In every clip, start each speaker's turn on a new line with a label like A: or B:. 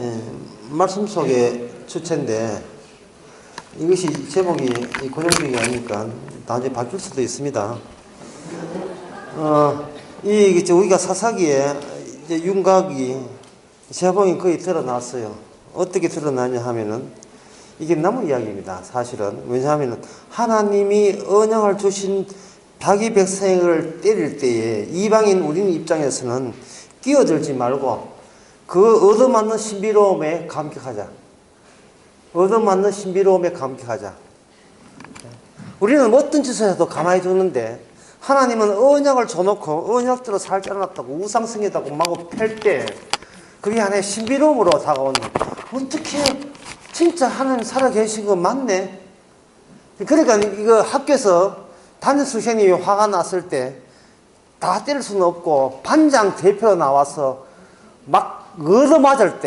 A: 예, 말씀 속의 주체인데 이것이 제목이 고정적이 아니니까 나중에 바뀔 수도 있습니다. 우리가 사사기에 이제 윤곽이 제목이 거의 드러났어요. 어떻게 드러나냐 하면은 이게 나무 이야기입니다. 사실은. 왜냐하면 하나님이 언약을 주신 자기 백성을 때릴 때에 이방인 우리는 입장에서는 끼어들지 말고 그 얻어맞는 신비로움에 감격하자. 얻어맞는 신비로움에 감격하자. 우리는 어떤 짓을 해도 가만히 두는데 하나님은 언약을 줘놓고 언약대로 살지 않았다고 우상성이다고 마구 팰 때 그게 하나의 신비로움으로 다가오는 어떻게 진짜 하나님 살아계신 거 맞네. 그러니까 이거 학교에서 담임 선생님이 화가 났을 때 다 때릴 수는 없고 반장 대표로 나와서 막 얻어맞을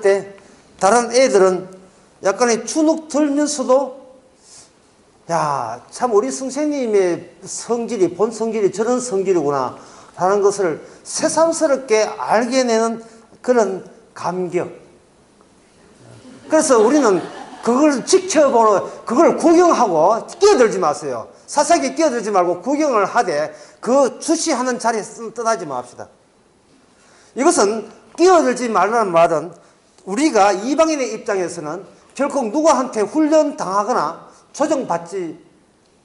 A: 때 다른 애들은 약간의 주눅 들면서도 야, 참 우리 선생님의 성질이 본 성질이 저런 성질이구나 하는 것을 새삼스럽게 알게 내는 그런 감격. 그래서 우리는 그걸 지켜보는, 그걸 구경하고 끼어들지 마세요. 사사기에 끼어들지 말고 구경을 하되 그 주시하는 자리에서 떠나지 맙시다. 이것은 끼어들지 말라는 말은 우리가 이방인의 입장에서는 결코 누구한테 훈련당하거나 조정받지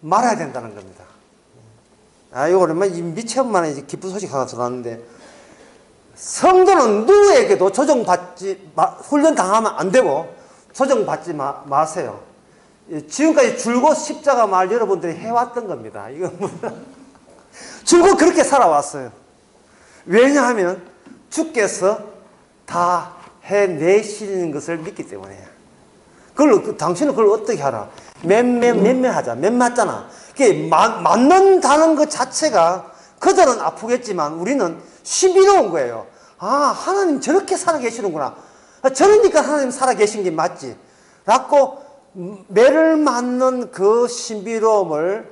A: 말아야 된다는 겁니다. 이거 오랜만에 미체험만에 기쁜 소식 하나 들어왔는데 성도는 누구에게도 훈련당하면 안 되고 조정받지 마세요. 지금까지 줄곧 십자가 말 여러분들이 해왔던 겁니다. 이거 줄곧 그렇게 살아왔어요. 왜냐하면 주께서 다 해내시는 것을 믿기 때문에. 당신은 그걸 어떻게 하라? 맴매하자. 맴맞잖아. 그게 맞는다는 것 자체가 그들은 아프겠지만 우리는 신비로운 거예요. 하나님 저렇게 살아계시는구나. 저러니까 하나님 살아계신 게 맞지. 라고 매를 맞는 그 신비로움을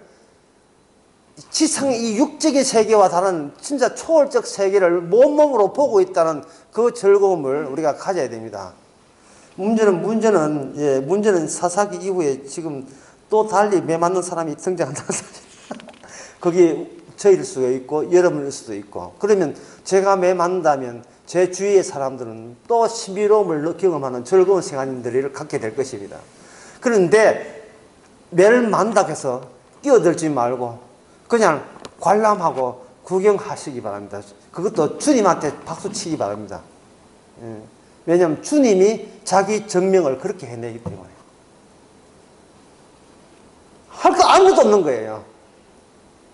A: 지상 이 육적인 세계와 다른 진짜 초월적 세계를 몸으로 보고 있다는 그 즐거움을 우리가 가져야 됩니다. 문제는 사사기 이후에 지금 또 달리 매 맞는 사람이 등장한다는 사실. 거기 저일 수도 있고 여러분일 수도 있고. 그러면 제가 매 맞는다면 제 주위의 사람들은 또 신비로움을 경험하는 즐거운 시간들을 갖게 될 것입니다. 그런데 매를 만다고 해서 끼어들지 말고 그냥 관람하고 구경하시기 바랍니다. 그것도 주님한테 박수 치기 바랍니다. 왜냐하면 주님이 자기 정명을 그렇게 해내기 때문에. 할 거 아무것도 없는 거예요.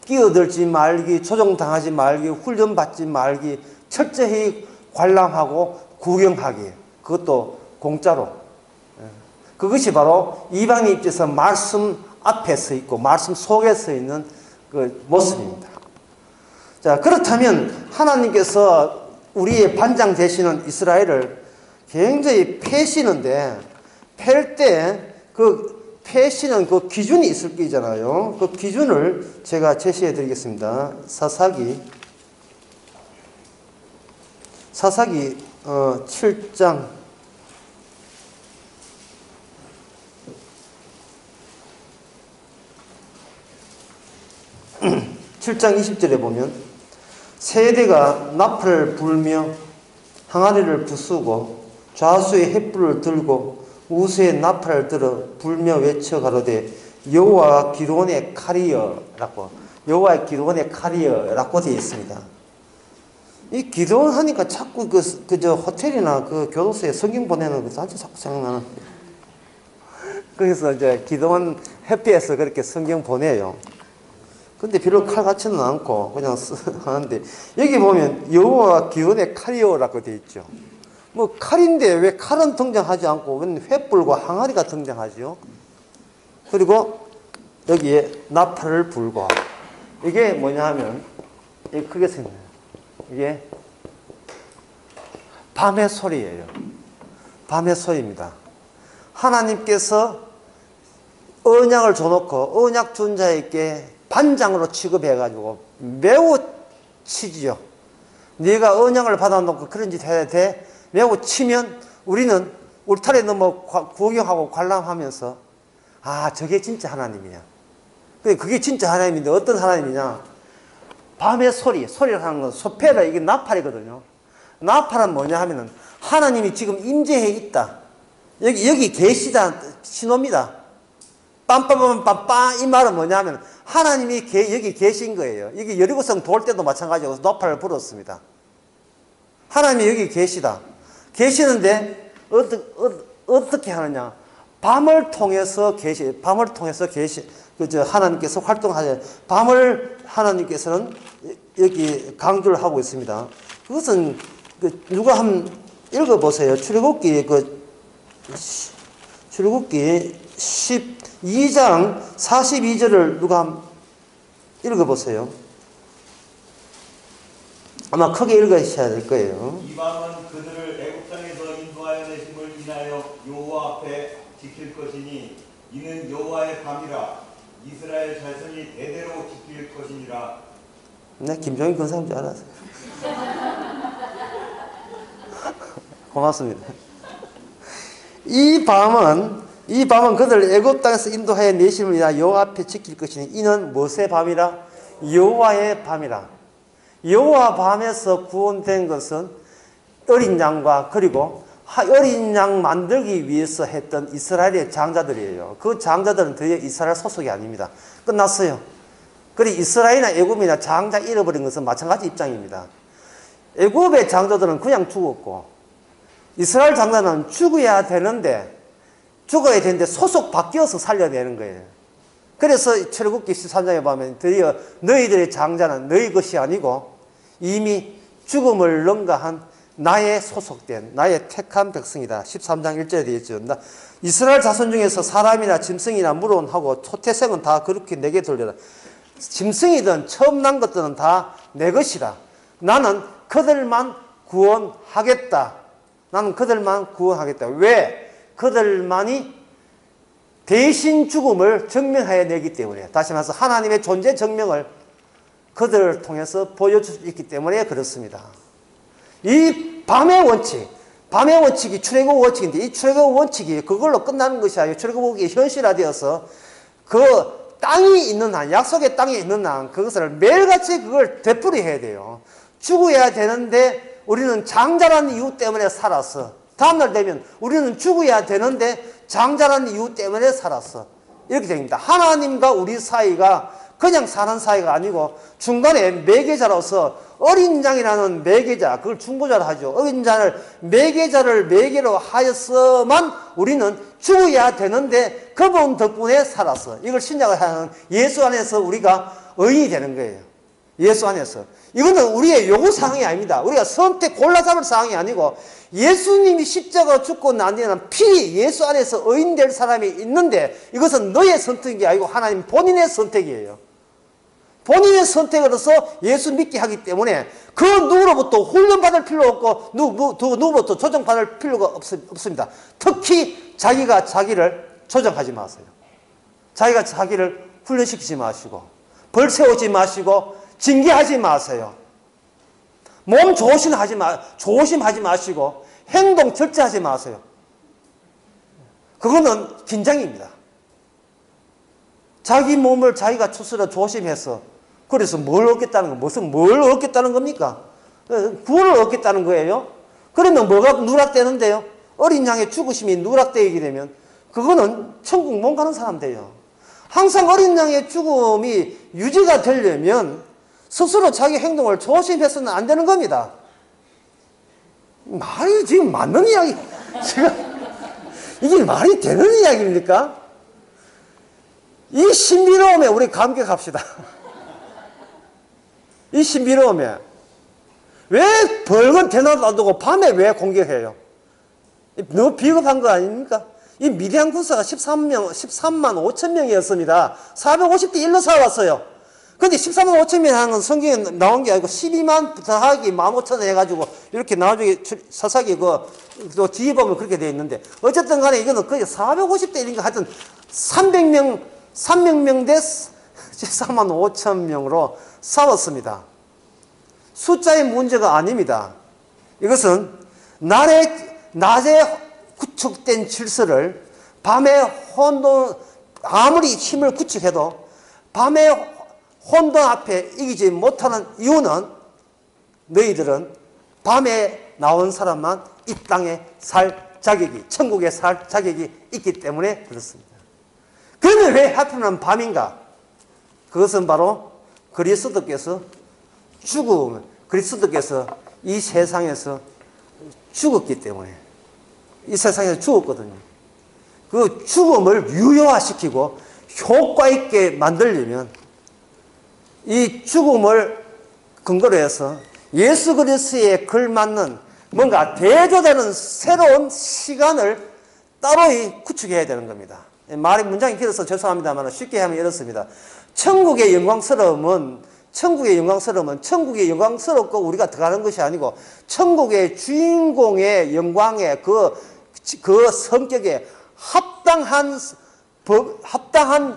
A: 끼어들지 말기, 조종당하지 말기, 훈련받지 말기, 철저히 관람하고 구경하기. 그것도 공짜로. 그것이 바로 이방인 입장에서 말씀 앞에 서 있고 말씀 속에 서 있는 그 모습입니다. 자, 그렇다면 하나님께서 우리의 반장 되시는 이스라엘을 굉장히 패시는데 팰 때 그 패시는 그 기준이 있을 거잖아요. 그 기준을 제가 제시해 드리겠습니다. 사사기 7장 7장 20절에 보면 세대가 나팔을 불며 항아리를 부수고 좌수의 횃불을 들고 우수의 나팔을 들어 불며 외쳐 가로되 여호와 기드온의 칼이여라고 여호와의 기드온의 칼이여라고 되어 있습니다. 이 기드온 하니까 자꾸 저 호텔이나 그 교도소에 성경 보내는 거 자꾸 생각나는. 그래서 이제 기드온 해피에서 그렇게 성경 보내요. 근데 별로 칼 같지는 않고 그냥 하는데 여기 보면 여호와 기드온의 칼이요라고 되어 있죠. 뭐 칼인데 왜 칼은 등장하지 않고 왜 횃불과 항아리가 등장하죠? 그리고 여기에 나팔을 불고 이게 뭐냐 하면 이게 크게 생겨요. 이게 밤의 소리예요. 밤의 소리입니다. 하나님께서 언약을 줘놓고 언약 준 자에게 반장으로 취급해가지고 매우 치지요. 네가 언약을 받아놓고 그런 짓 해야 돼? 라고 치면 우리는 울타리 넘어 구경하고 관람하면서 아, 저게 진짜 하나님이냐. 그게 진짜 하나님인데 어떤 하나님이냐. 밤의 소리라는 건 소패라, 이게 나팔이거든요. 나팔은 뭐냐 하면은 하나님이 지금 임재해 있다. 여기 계시다 신호입니다. 빰빰빰빰빰 이 말은 뭐냐 하면 하나님이 여기 계신 거예요. 여기 여리고성 돌 때도 마찬가지로 나팔을 불었습니다. 하나님이 여기 계시다. 계시는데 어떻게 하느냐? 밤을 통해서 하나님께서 활동하셔. 밤을 하나님께서는 여기 강조를 하고 있습니다. 그것은 누가 한번 읽어보세요. 출애굽기 12장 42절을 누가 한번 읽어보세요. 아마 크게 읽으셔야 될 거예요.
B: 이 밤은 그들을 애굽 땅에서 인도하여 내심을 인하여 여호와 앞에 지킬 것이니 이는 여호와의 밤이라 이스라엘 자손이 대대로 지킬 것이니라.
A: 네, 김종인 권사인 줄 알았어요. 고맙습니다. 이 밤은 그들 애굽 땅에서 인도하여 내심을 인하여 여호와 앞에 지킬 것이니 이는 무엇의 밤이라? 여호와의 밤이라. 여호와 밤에서 구원된 것은 어린 양과 그리고 어린 양 만들기 위해서 했던 이스라엘의 장자들이에요. 그 장자들은 더 이스라엘 소속이 아닙니다. 끝났어요. 그리고 이스라엘이나 애굽이나 장자 잃어버린 것은 마찬가지 입장입니다. 애굽의 장자들은 그냥 죽었고 이스라엘 장자는 죽어야 되는데 소속 바뀌어서 살려야 되는 거예요. 그래서 출애굽기 13장에 보면 드디어 너희들의 장자는 너희 것이 아니고 이미 죽음을 능가한 나의 소속된 나의 택한 백성이다. 13장 1절에 되어 있죠. 이스라엘 자손 중에서 사람이나 짐승이나 물온하고 초태생은 다 그렇게 내게 돌려라. 짐승이든 처음 난 것들은 다 내 것이라. 나는 그들만 구원하겠다. 왜? 그들만이 대신 죽음을 증명하여 내기 때문에, 다시 말해서 하나님의 존재 증명을 그들을 통해서 보여줄 수 있기 때문에 그렇습니다. 이 밤의 원칙이 출애굽 원칙인데 이 출애굽 원칙이 그걸로 끝나는 것이 아니고 출애굽이 현실화되어서 그 땅이 있는 한, 약속의 땅이 있는 한 그것을 매일같이 그걸 되풀이해야 돼요. 죽어야 되는데 우리는 장자라는 이유 때문에 살았어. 다음날 되면 우리는 죽어야 되는데 장자라는 이유 때문에 살았어. 이렇게 됩니다. 하나님과 우리 사이가 그냥 사는 사이가 아니고 중간에 매개자로서 어린 양이라는 매개자, 그걸 중보자로 하죠. 어린 양을 매개자를 매개로 하여서만 우리는 죽어야 되는데 그분 덕분에 살았어. 이걸 신약을 하는 예수 안에서 우리가 의인이 되는 거예요. 예수 안에서. 이거는 우리의 요구사항이 아닙니다. 우리가 골라 잡을 사항이 아니고 예수님이 십자가 죽고 난 뒤에는 필히 예수 안에서 의인 될 사람이 있는데 이것은 너의 선택이 아니고 하나님 본인의 선택이에요. 본인의 선택으로서 예수 믿게 하기 때문에 그 누구로부터 훈련받을 필요 없고 누구로부터 조정받을 필요가 없습니다. 특히 자기가 자기를 조정하지 마세요. 자기가 자기를 훈련시키지 마시고 벌 세우지 마시고 징계하지 마세요. 몸 조심하지 마시고 행동 절제하지 마세요. 그거는 긴장입니다. 자기 몸을 자기가 스스로 조심해서 그래서 뭘 얻겠다는 겁니까? 구원을 얻겠다는 거예요. 그러면 뭐가 누락되는데요? 어린 양의 죽으심이 누락되게 되면 그거는 천국 못 가는 사람 돼요. 항상 어린 양의 죽음이 유지가 되려면 스스로 자기 행동을 조심해서는 안 되는 겁니다. 말이 지금 맞는 이야기, 이게 말이 되는 이야기입니까? 이 신비로움에 우리 감격합시다. 이 신비로움에. 왜 벌건 대낮 놔두고 밤에 왜 공격해요? 너무 비겁한 거 아닙니까? 이 미디안 군사가 13만 5천 명이었습니다. 450대 1로 싸웠어요. 근데 13만 5천 명이 하는 건 성경에 나온 게 아니고 12만 더하기 15,000원 해가지고 이렇게 나중에 사사기 또 뒤에 보면 그렇게 되어 있는데 어쨌든 간에 이거는 거의 450대 1인가 하여튼 300명 대 13만 5천 명으로 싸웠습니다. 숫자의 문제가 아닙니다. 이것은 낮에 구축된 질서를 밤에 아무리 힘을 구축해도 밤에 혼돈 앞에 이기지 못하는 이유는 너희들은 밤에 나온 사람만 이 땅에 살 자격이, 천국에 살 자격이 있기 때문에 그렇습니다. 그런데 왜 하필이면 밤인가? 그것은 바로 그리스도께서 그리스도께서 이 세상에서 죽었기 때문에, 이 세상에서 죽었거든요. 그 죽음을 유효화시키고 효과 있게 만들려면 이 죽음을 근거로 해서 예수 그리스도에 걸맞는 뭔가 대조되는 새로운 시간을 따로 구축해야 되는 겁니다. 문장이 길어서 죄송합니다만 쉽게 하면 이렇습니다. 천국의 영광스러움은 천국의 영광스럽고 우리가 들어가는 것이 아니고 천국의 주인공의 영광의 그 성격에 합당한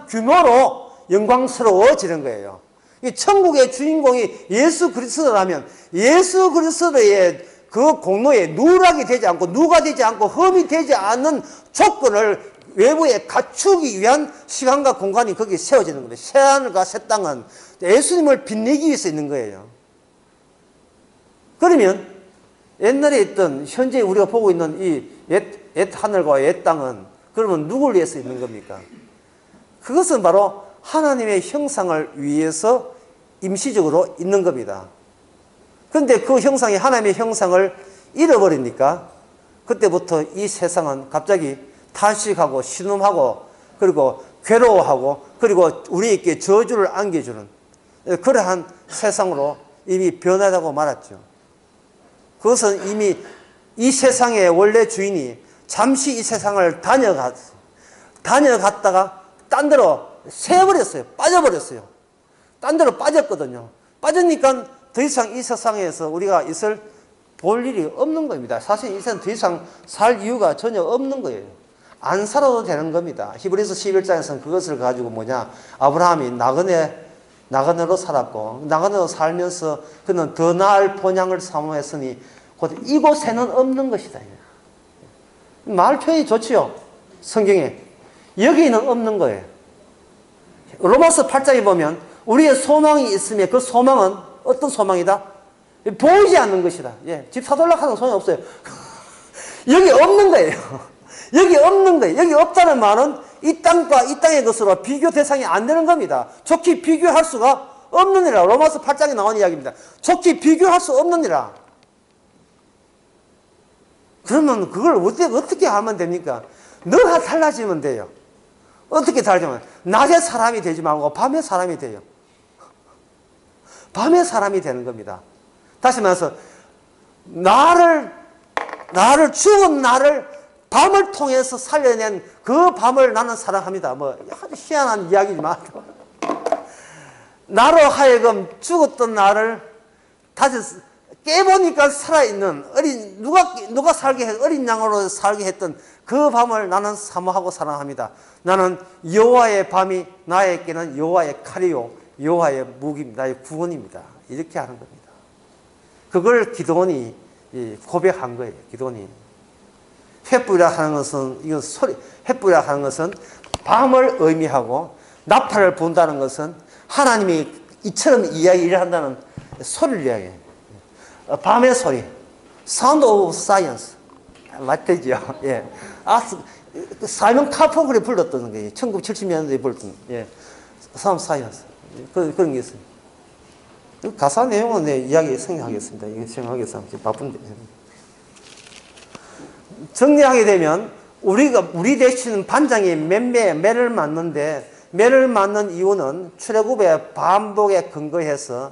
A: 규모로 영광스러워지는 거예요. 이 천국의 주인공이 예수 그리스도라면 예수 그리스도의 그 공로에 누락이 되지 않고 누가 되지 않고 흠이 되지 않는 조건을 외부에 갖추기 위한 시간과 공간이 거기에 세워지는 겁니다. 새하늘과 새 땅은 예수님을 빛내기 위해서 있는 거예요. 그러면 옛날에 있던 현재 우리가 보고 있는 이 옛 하늘과 옛 땅은 그러면 누굴 위해서 있는 겁니까? 그것은 바로 하나님의 형상을 위해서 임시적으로 있는 겁니다. 그런데 그 형상이 하나님의 형상을 잃어버리니까 그때부터 이 세상은 갑자기 탄식하고 신음하고 그리고 괴로워하고 그리고 우리에게 저주를 안겨주는 그러한 세상으로 이미 변하다고 말았죠. 그것은 이미 이 세상의 원래 주인이 잠시 이 세상을 다녀갔다가 딴 데로 새버렸어요. 빠져버렸어요. 딴 데로 빠졌거든요. 빠지니까 더 이상 이 세상에서 우리가 볼 일이 없는 겁니다. 사실 이 세상 더 이상 살 이유가 전혀 없는 거예요. 안 살아도 되는 겁니다. 히브리서 11장에서는 그것을 가지고 아브라함이 나그네로 살았고 나그네로 살면서 그는 더 나을 본향을 사모했으니 곧 이곳에는 없는 것이다. 말 표현이 좋지요. 성경에. 여기는 없는 거예요. 로마서 8장에 보면 우리의 소망이 있으면 그 소망은 어떤 소망이다? 보이지 않는 것이다. 집 사달라고 하는 소용이 없어요. 여기 없는 거예요. 여기 없는 거예요. 여기 없다는 말은 이 땅과 이 땅의 것으로 비교 대상이 안 되는 겁니다. 좋게 비교할 수가 없느니라. 로마서 8장에 나온 이야기입니다. 좋게 비교할 수 없느니라. 그러면 그걸 어떻게 하면 됩니까? 너가 달라지면 돼요. 어떻게 달라지면? 낮에 사람이 되지 말고 밤에 사람이 돼요. 밤에 사람이 되는 겁니다. 다시 말해서 죽은 나를 밤을 통해서 살려낸 그 밤을 나는 사랑합니다. 아주 희한한 이야기지만 나로 하여금 죽었던 나를 다시 깨보니까 살아있는 누가 살게 어린 양으로 살게 했던 그 밤을 나는 사모하고 사랑합니다. 나는 여호와의 밤이 나에게는 여호와의 칼이요 여호와의 무기입니다. 나의 구원입니다. 이렇게 하는 겁니다. 그걸 기도원이 고백한 거예요. 기도원이 횃불이라 하는 것은 횃불이라 하는 것은 밤을 의미하고 나팔을 분다는 것은 하나님이 이처럼 이야기를 한다는 소리를 이야기해요. 밤의 소리, Sound of Science 맞대죠. 사이먼 카펑클이 불렀던 거예요. 1970년대에 불렀던 Sound of Science 그런 게 있어요. 가사 내용은 이야기 생략하겠습니다. 이거 생략하겠습니다. 바쁜데. 정리하게 되면 우리 대신 반장이 매를 맞는데 매를 맞는 이유는 출애굽의 반복에 근거해서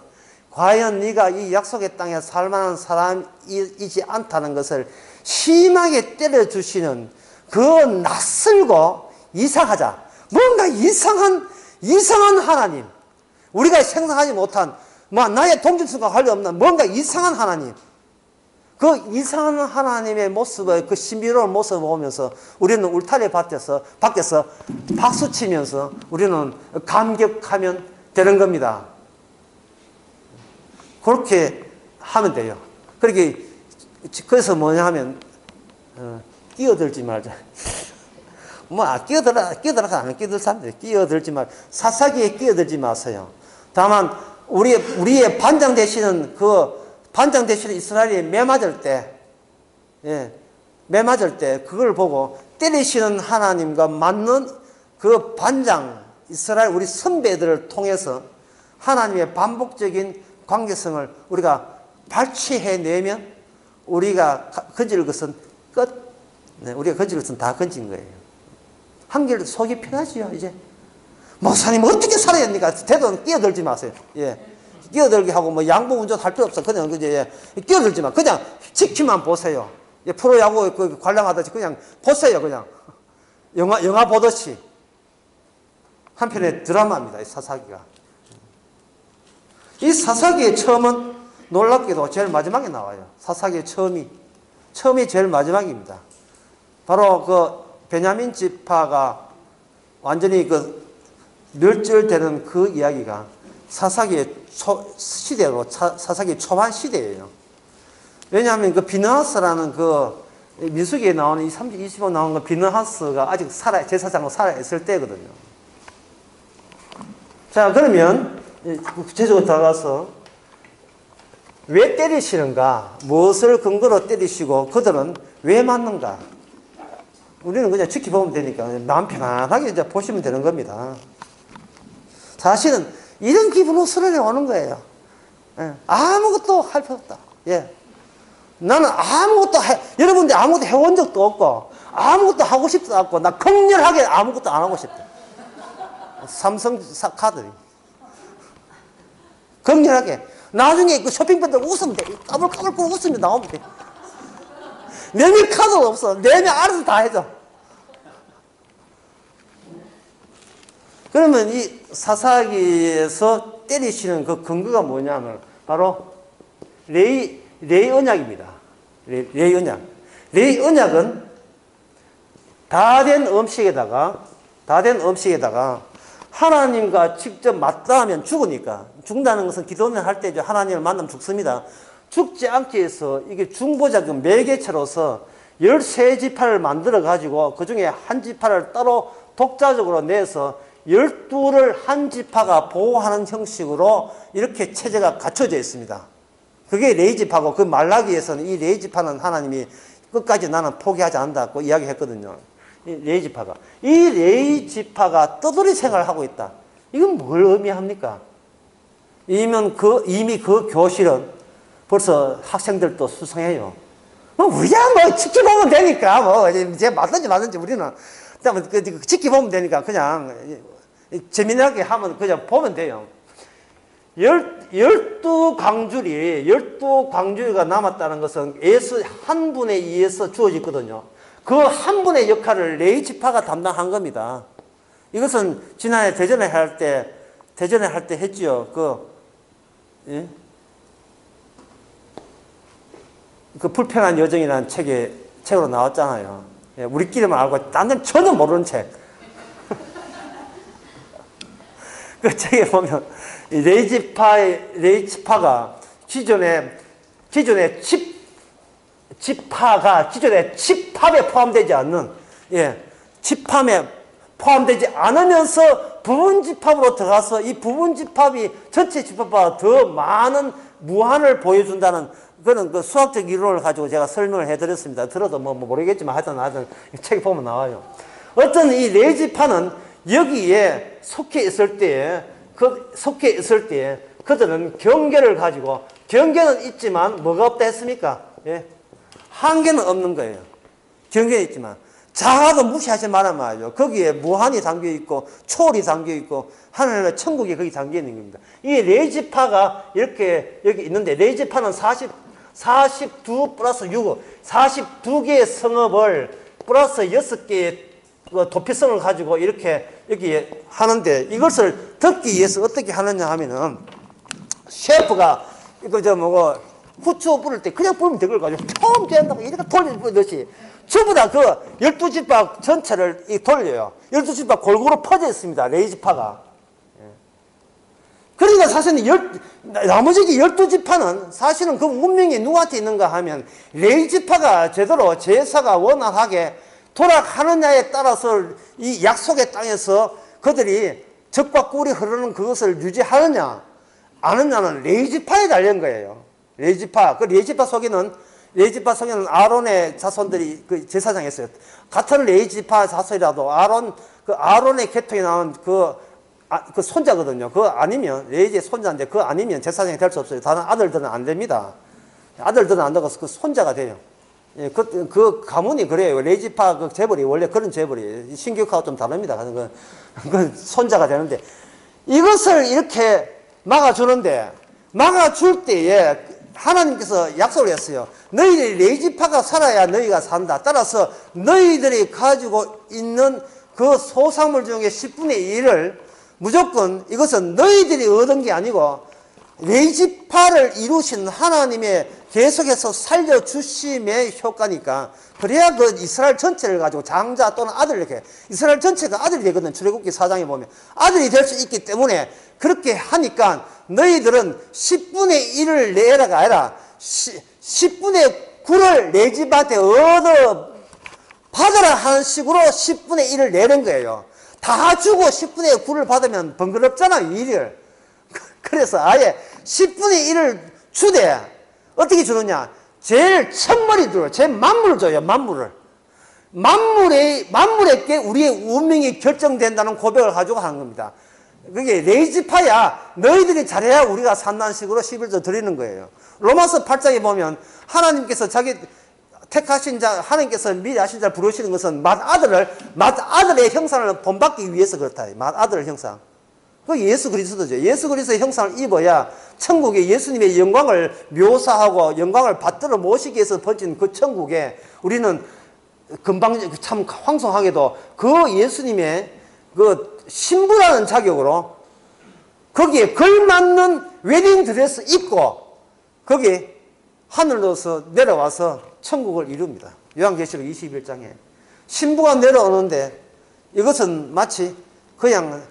A: 과연 네가 이 약속의 땅에 살만한 사람이지 않다는 것을 심하게 때려주시는 그 낯설고 이상하자 뭔가 이상한 하나님 우리가 생각하지 못한 나의 동질성과 관련없는 뭔가 이상한 하나님 그 이상한 하나님의 모습을 그 신비로운 모습을 보면서 우리는 울타리 밖에서 박수치면서 우리는 감격하면 되는 겁니다. 그렇게 하면 돼요. 그렇게, 그래서 뭐냐 하면, 끼어들지 말자. 끼어들어가 하면 끼어들 사람들, 끼어들지 말, 사사기에 끼어들지 마세요. 다만, 우리의 반장 되시는 이스라엘이 매맞을 때, 매맞을 때, 그걸 보고 때리시는 하나님과 맞는 그 반장, 이스라엘 우리 선배들을 통해서 하나님의 반복적인 관계성을 우리가 발치해내면 우리가 건질 것은 끝. 우리가 건질 것은 다 건진 거예요. 한결 속이 편하지요, 이제. 목사님, 어떻게 살아야 됩니까? 대도 끼어들지 마세요. 예. 끼어들게 하고, 뭐, 양보 운전 할 필요 없어. 그냥, 끼어들지 마. 그냥 지키만 보세요. 예, 프로야구 관람하듯이 그냥 보세요, 그냥. 영화 보듯이. 한편의 드라마입니다, 이 사사기가. 이 사사기의 처음은 놀랍게도 제일 마지막에 나와요. 사사기의 처음이 제일 마지막입니다. 바로 그 베냐민 지파가 완전히 그 멸절되는 그 이야기가 사사기의 시대로, 사사기 초반 시대예요. 왜냐하면 그 비느하스라는 그 민수기에 나오는 이 30, 25 나오는 그 비느하스가 아직 제사장으로 살아있을 때거든요. 자, 그러면 구체적으로 들어가서 왜 때리시는가? 무엇을 근거로 때리시고 그들은 왜 맞는가? 우리는 그냥 지켜보면 되니까 마음 편안하게 이제 보시면 되는 겁니다. 사실은 이런 기분으로 수련회 오는 거예요. 예. 아무것도 할 필요 없다. 예. 나는 여러분들 아무것도 해본 적도 없고, 아무것도 하고 싶지도 않고, 나 극렬하게 아무것도 안 하고 싶다. 삼성 카드. 극렬하게. 나중에 그 쇼핑백들 웃으면 돼. 까불까불 웃으면 나오면 돼. 내면 카드도 없어. 내면 알아서 다 해줘. 그러면 이 사사기에서 때리시는 그 근거가 뭐냐면 바로 레이 언약입니다. 레이 언약. 레이 언약은 다 된 음식에다가 하나님과 직접 맞닿으면 죽으니까, 죽는다는 것은 기도는 할 때 하나님을 만나면 죽습니다. 죽지 않기 위해서 이게 중보자금 매개체로서 13지파를 만들어 가지고 그 중에 한 지파를 따로 독자적으로 내서 12를 한 지파가 보호하는 형식으로 이렇게 체제가 갖춰져 있습니다. 그게 레이지파고, 그 말라기에서는 이 레이지파는 하나님이 끝까지 나는 포기하지 않는다고 이야기했거든요. 이 레이지파가 떠돌이 생활을 하고 있다. 이건 뭘 의미합니까? 이미 그 교실은 벌써 학생들도 수상해요. 우리야 지켜보면 되니까, 이제 맞든지 우리는. 지켜보면 되니까 그냥 재미나게 하면 그냥 보면 돼요. 12광주리가 남았다는 것은 예수 한 분에 의해서 주어졌거든요. 그 한 분의 역할을 레이지파가 담당한 겁니다. 이것은 지난해 대전에 할 때 했지요. 그 불편한 여정이라는 책으로 나왔잖아요. 예, 우리끼리만 알고 딴 데는 전혀 모르는 책. 그 책에 보면 레이지파가 기존의 집합에 포함되지 않는, 집합에 포함되지 않으면서 부분 집합으로 들어가서 이 부분 집합이 전체 집합보다 더 많은 무한을 보여준다는 그런 그 수학적 이론을 가지고 제가 설명을 해드렸습니다. 들어도 모르겠지만 하여튼 책에 보면 나와요. 어떤 이 레이지파는 여기에 속해 있을 때에 그들은 경계를 가지고, 경계는 있지만 뭐가 없다 했습니까? 한계는 없는 거예요. 경계는 있지만 자아도 무시하지 말란 말이죠. 거기에 무한이 담겨있고 초월이 담겨있고 하나님의 천국이 거기 담겨있는 겁니다. 이 레이지파가 이렇게 여기 있는데, 레이지파는 42 플러스 6, 42개의 성읍을 플러스 6개의 도피성을 가지고 이렇게 여기 하는데, 이것을 듣기 위해서 어떻게 하느냐 하면은, 셰프가 후추 뿌릴 때 그냥 뿌리면 될 걸 가지고 처음 짠다고 이렇게 돌리듯이 전부 다 그 12지파 전체를 돌려요. 12지파 골고루 퍼져 있습니다. 레이지파가. 그러니까 사실은 나머지 12지파는 사실은 그 운명이 누구한테 있는가 하면 레위지파가 제대로 제사가 원활하게 돌아가느냐에 따라서 이 약속의 땅에서 그들이 적과 꿀이 흐르는 그것을 유지하느냐 안 하느냐는 레위지파에 달린 거예요. 레위지파. 그 레위지파 속에는 아론의 자손들이 그 제사장에 있어요. 같은 레위지파 자손이라도 아론의 계통에 나온 그 손자거든요. 그거 아니면, 레위지의 손자인데, 그거 아니면 제사장이 될 수 없어요. 다른 아들들은 안 됩니다. 아들들은 안 되고 그 손자가 돼요. 예, 그 가문이 그래요. 레위지파 그 재벌이 원래 그런 재벌이에요. 신격하고 좀 다릅니다. 그 손자가 되는데, 이것을 이렇게 막아주는데, 막아줄 때에 하나님께서 약속을 했어요. 너희들이 레위지파가 살아야 너희가 산다. 따라서 너희들이 가지고 있는 그 소산물 중에 10분의 1을 무조건 이것은 너희들이 얻은 게 아니고 레위지파를 이루신 하나님의 계속해서 살려주심의 효과니까 그래야 그 이스라엘 전체를 가지고 장자 또는 아들 이렇게 이스라엘 전체가 아들이 되거든. 출애굽기 4장에 보면 아들이 될 수 있기 때문에 그렇게 하니까 너희들은 10분의 1을 내라가 아니라 10분의 9를 내 집한테 받아라 하는 식으로 10분의 1을 내는 거예요. 다 주고 10분의 9를 받으면 번거롭잖아요, 일을. 그래서 아예 10분의 1을 주되, 어떻게 주느냐? 제일 첫머리 줘요. 제일 만물을 줘요, 만물을. 만물에게 우리의 운명이 결정된다는 고백을 가지고 하는 겁니다. 그게 레위지파야, 너희들이 잘해야 우리가 산다는 식으로 11조 드리는 거예요. 로마서 8장에 보면 하나님께서 택하신 자, 하나님께서 미리 하신 자를 부르시는 것은 맏아들의 형상을 본받기 위해서 그렇다. 맏아들의 형상. 그 예수 그리스도죠. 예수 그리스도의 형상을 입어야 천국에 예수님의 영광을 묘사하고 영광을 받들어 모시기 위해서 번진 그 천국에 우리는 금방 참 황송하게도 그 예수님의 그 신부라는 자격으로 거기에 걸맞는 웨딩드레스 입고 거기 하늘로서 내려와서 천국을 이룹니다. 요한계시록 21장에 신부가 내려오는데 이것은 마치 그냥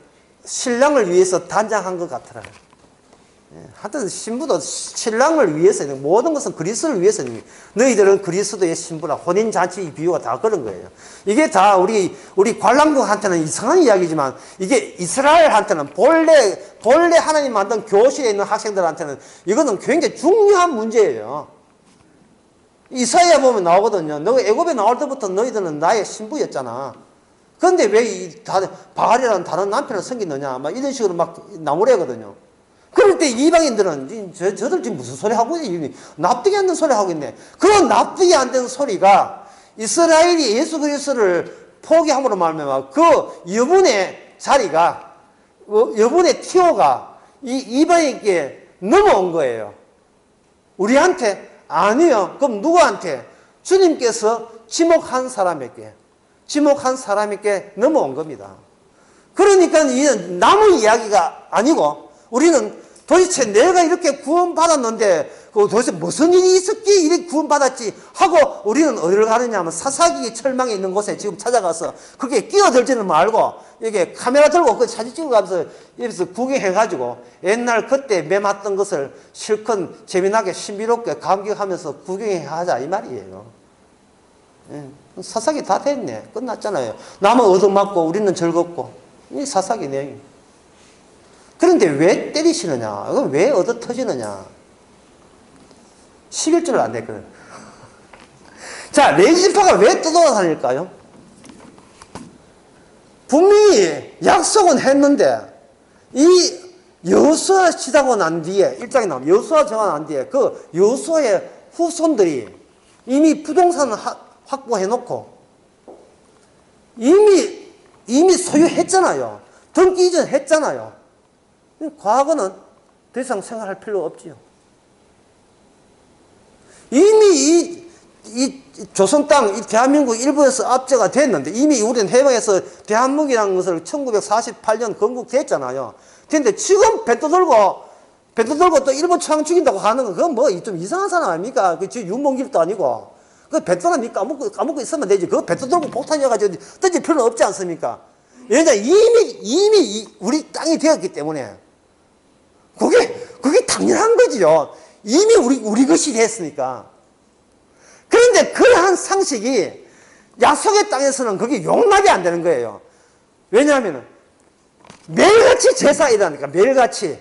A: 신랑을 위해서 단장한 것 같더라. 하여튼 신부도 신랑을 위해서 모든 것은 그리스도를 위해서 너희들은 그리스도의 신부라. 혼인잔치 비유가 다 그런 거예요. 이게 다 우리 관람국한테는 이상한 이야기지만 이게 이스라엘한테는 본래 하나님 만든 교실에 있는 학생들한테는 이거는 굉장히 중요한 문제예요. 이사야 보면 나오거든요. 너 애굽에 나올 때부터 너희들은 나의 신부였잖아. 그런데 왜 바알이라는 다른 남편을 섬기느냐 막 이런 식으로 막 나무래거든요. 그럴 때 이방인들은 저들 지금 무슨 소리 하고 있네. 납득이 안 되는 소리 하고 있네. 그런 납득이 안 되는 소리가 이스라엘이 예수 그리스도를 포기함으로 말미암아 그 여분의 자리가 여분의 티오가 이 이방인에게 넘어온 거예요. 우리한테 아니요. 그럼 누구한테? 주님께서 지목한 사람에게 넘어온 겁니다. 그러니까 이 남의 이야기가 아니고 우리는 도대체 내가 이렇게 구원받았는데 도대체 무슨 일이 있었기에 이렇게 구원받았지 하고 우리는 어디를 가느냐 하면 사사기 철망에 있는 곳에 지금 찾아가서 그게 끼어들지는 말고 이게 카메라 들고 그 사진 찍어가면서 여기서 구경해가지고 옛날 그때 매맞던 것을 실컷 재미나게 신비롭게 감격하면서 구경해야 하자 이 말이에요. 사사기 다 됐네. 끝났잖아요. 남은 얻어맞고 우리는 즐겁고 이 사사기 내용이. 그런데 왜 때리시느냐? 이건 왜 얻어 터지느냐? 11절을 안 됐거든. 자, 레위지파가 왜 떠돌아다닐까요? 분명히 약속은 했는데 이 여호수아 지나고 난 뒤에 1장에 나오면 여호수아 정하고 난 뒤에 그 여호수아의 후손들이 이미 부동산을 확보해 놓고 이미 소유했잖아요. 등기 이전 했잖아요. 과거는 더 이상 생각할 필요 없지요. 이미 이 조선 땅, 이 대한민국 일부에서 압제가 됐는데 이미 우리는 해방해서 대한민국이라는 것을 1948년 건국됐잖아요. 그런데 지금 배 떠들고 또 일본 초항 죽인다고 하는 건 그건 뭐 좀 이상한 사람 아닙니까? 그 윤몽길도 아니고. 그 뱃도는 까먹고 있으면 되지. 그거 뱃도 들고 폭탄이어가지고 던질 필요는 없지 않습니까? 왜냐 이미 우리 땅이 되었기 때문에 그게 당연한 거지요. 이미 우리 것이 됐으니까. 그런데 그러한 상식이 약속의 땅에서는 그게 용납이 안 되는 거예요. 왜냐하면 매일같이 제사 일하니까 매일같이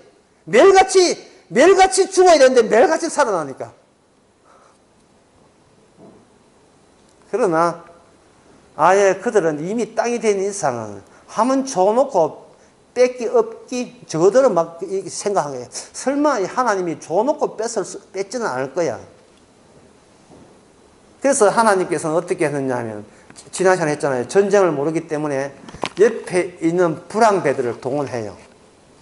A: 죽어야 되는데 매일같이 살아나니까. 그러나 아예 그들은 이미 땅이 된 이상은 하면 줘놓고 뺏기 없기 저들은 막 생각한 거예요. 설마 하나님이 줘놓고 뺏지는 않을 거야. 그래서 하나님께서는 어떻게 했느냐 하면 지난 시간에 했잖아요. 전쟁을 모르기 때문에 옆에 있는 불황배들을 동원해요.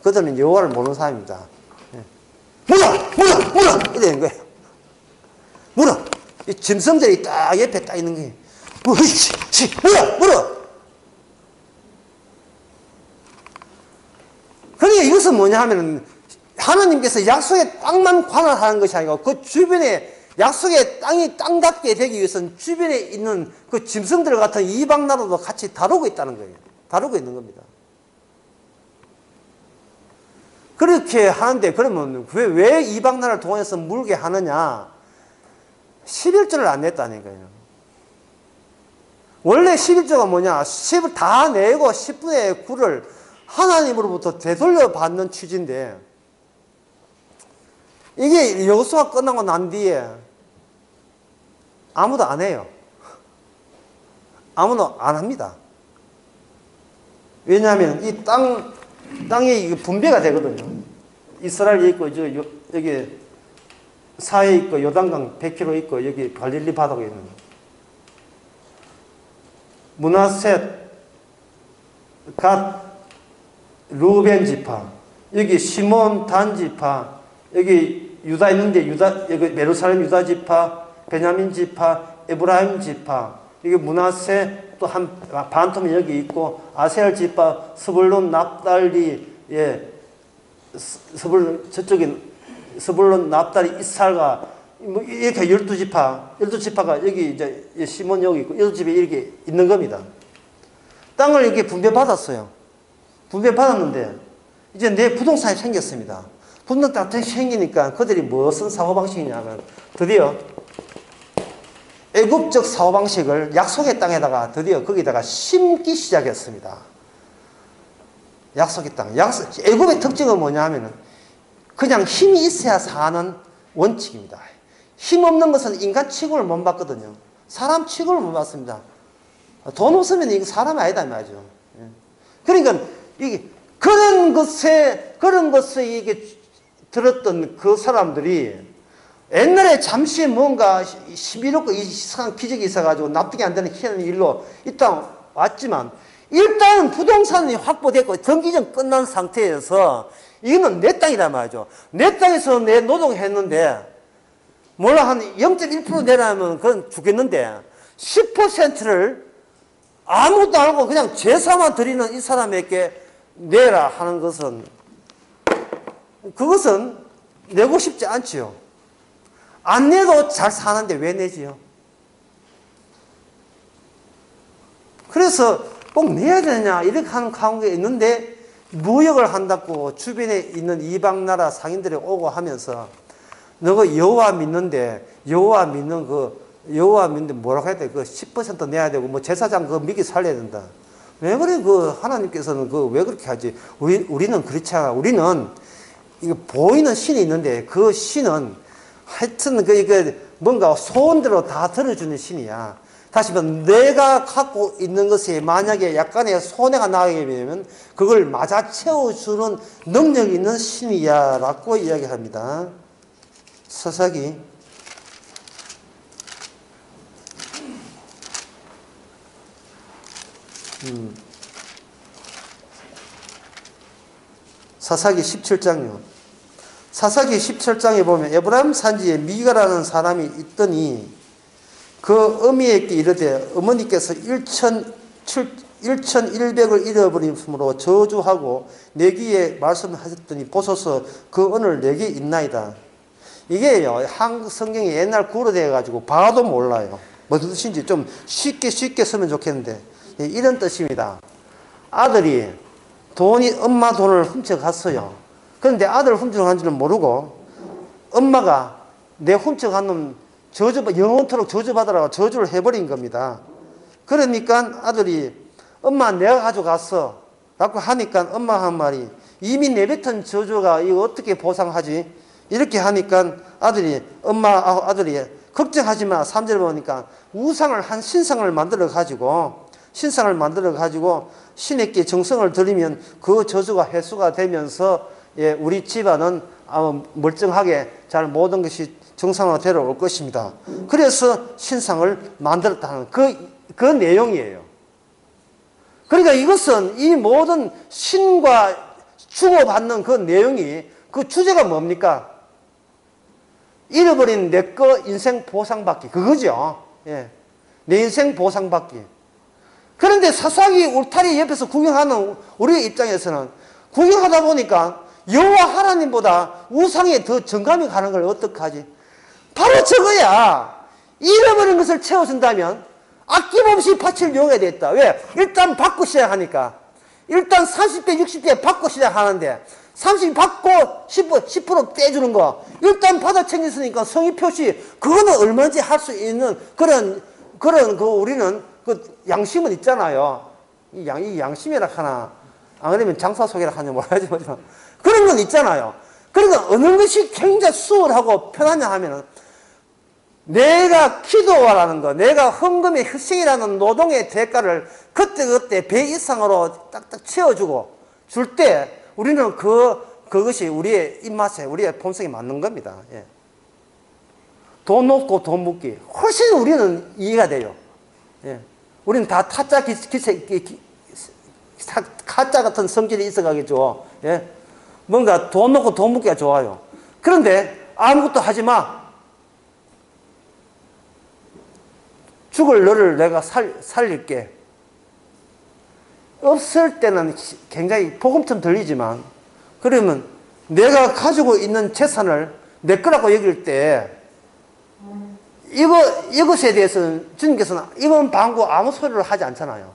A: 그들은 여호와를 모르는 사람입니다. 물어! 이러는 거예요. 물어! 이 짐승들이 딱 옆에 딱 있는 거예요. 물어! 그러니까 이것은 뭐냐 하면은 하나님께서 약속의 땅만 관할하는 것이 아니고 그 주변에 약속의 땅이 땅답게 되기 위해서는 주변에 있는 그 짐승들 같은 이방 나라도 같이 다루고 있다는 거예요. 다루고 있는 겁니다. 그렇게 하는데 그러면 왜 이방 나라를 동원해서 물게 하느냐? 11조를 안 냈다니까요. 원래 11조가 뭐냐? 10을 다 내고 10분의 9를 하나님으로부터 되돌려 받는 취지인데 이게 여호수아 끝나고 난 뒤에 아무도 안 해요. 아무도 안 합니다. 왜냐하면 이 땅이 분배가 되거든요. 이스라엘이 있고 여기 사해에 있고 요단강 100km 있고 여기 갈릴리 바다가 있는 므낫셋, 갓, 루벤 지파, 여기 시몬 단 지파, 여기 유다 있는데 여기 예루살렘 유다 지파, 베냐민 지파, 에브라임 지파, 여기 므낫셋 또 한 반텀이 여기 있고 아셀 지파, 스불론 납달리, 스불론 납달리 이살가 뭐 이렇게 12지파가 여기 이제 시몬 여기 있고 12집에 이렇게 있는 겁니다. 땅을 이렇게 분배받았어요. 분배받았는데 이제 내 부동산이 생겼습니다. 부동산 생기니까 그들이 무슨 사고방식이냐면 드디어 애국적 사고방식을 약속의 땅에다가 드디어 거기다가 심기 시작했습니다. 약속의 땅. 애국의 특징은 뭐냐 하면은 그냥 힘이 있어야 사는 원칙입니다. 힘 없는 것은 인간 취급을 못 받거든요. 사람 취급을 못 받습니다. 돈 없으면 이거 사람이 아니다, 말이죠. 그러니까, 그런 것에 이게 들었던 그 사람들이 옛날에 잠시 뭔가 시비롭고 이상한 기적이 있어가지고 납득이 안 되는 희한한 일로 일단 왔지만, 일단은 부동산이 확보됐고, 정기전 끝난 상태에서 이거는 내 땅이란 말이죠. 내 땅에서 내 노동했는데, 몰라, 한 0.1% 내라면 그건 죽겠는데, 10%를 아무것도 안 하고 그냥 제사만 드리는 이 사람에게 내라 하는 것은, 그것은 내고 싶지 않지요. 안 내도 잘 사는데 왜 내지요? 그래서 꼭 내야 되느냐, 이렇게 하는 가운데 있는데, 무역을 한다고 주변에 있는 이방 나라 상인들이 오고 하면서, 너가 여호와 믿는데 뭐라고 해야 돼? 그 10% 내야 되고, 뭐 제사장 그 미기 살려야 된다. 왜 그래? 하나님께서는 왜 그렇게 하지? 우리는 그렇지 않아. 우리는 이거 보이는 신이 있는데, 그 신은 하여튼 뭔가 소원대로 다 들어주는 신이야. 다시 말하면 내가 갖고 있는 것에 만약에 약간의 손해가 나게 되면 그걸 맞아 채워주는 능력이 있는 신이야 라고 이야기합니다. 사사기 17장이요. 사사기 17장에 보면 에브라임 산지에 미가라는 사람이 있더니 그 어미에게 이르되 어머니께서 1,100을 잃어버림으로 저주하고 내기에 말씀하셨더니 보소서 그 오늘 내게 있나이다. 이게요, 한국 성경이 옛날 구로 돼가지고 봐도 몰라요. 무슨 뜻인지 좀 쉽게 쓰면 좋겠는데 이런 뜻입니다. 아들이 엄마 돈을 훔쳐갔어요. 그런데 아들 훔쳐간 줄은 모르고 엄마가 내 훔쳐간 놈 영원토록 저주받으라고 저주를 해버린 겁니다. 그러니까 아들이 엄마 내가 가져갔어 라고 하니까 엄마가 한 말이 이미 내뱉은 저주가 이거 어떻게 보상하지? 이렇게 하니까 아들이 걱정하지 마. 3절 보니까 한 신상을 만들어 가지고 신에게 정성을 들이면 그 저주가 해소가 되면서 우리 집안은 멀쩡하게 잘 모든 것이 정상으로 되어올 것입니다. 그래서 신상을 만들었다는 그 내용이에요. 그러니까 이것은 이 모든 신과 주고받는 그 내용이 그 주제가 뭡니까? 잃어버린 내 거 인생 보상받기. 그거죠. 예. 내 인생 보상받기. 그런데 사사기 울타리 옆에서 구경하는 우리의 입장에서는 구경하다 보니까 여호와 하나님보다 우상에 더 정감이 가는 걸 어떡하지? 바로 저거야. 잃어버린 것을 채워준다면 아낌없이 밭을 용해야 되겠다. 왜? 일단 받고 시작하니까. 일단 30대, 60대 받고 시작하는데 30 받고 10% 떼주는 거. 일단 받아 챙겼으니까 성의 표시. 그거는 얼마든지 할 수 있는 그런 우리는 그 양심은 있잖아요. 이 양심이라 하나. 안 그러면 장사 속이라 하냐 뭐라지 뭐죠. 그런 건 있잖아요. 그러니까 어느 것이 굉장히 수월하고 편하냐 하면은 내가 기도하라는 거, 내가 헌금의 희생이라는 노동의 대가를 그때 배 이상으로 딱딱 채워주고 줄 때 우리는 그것이 우리의 입맛에, 우리의 본성에 맞는 겁니다. 예. 돈 놓고 돈 묻기. 훨씬 우리는 이해가 돼요. 예. 우리는 다 가짜 같은 성질이 있어가겠죠. 예. 뭔가 돈 놓고 돈 묻기가 좋아요. 그런데 아무것도 하지 마. 죽을 너를 내가 살릴게. 없을 때는 굉장히 복음처럼 들리지만 그러면 내가 가지고 있는 재산을 내 거라고 여길 때 이것에 대해서는 주님께서는 이번 방구 아무 소리를 하지 않잖아요.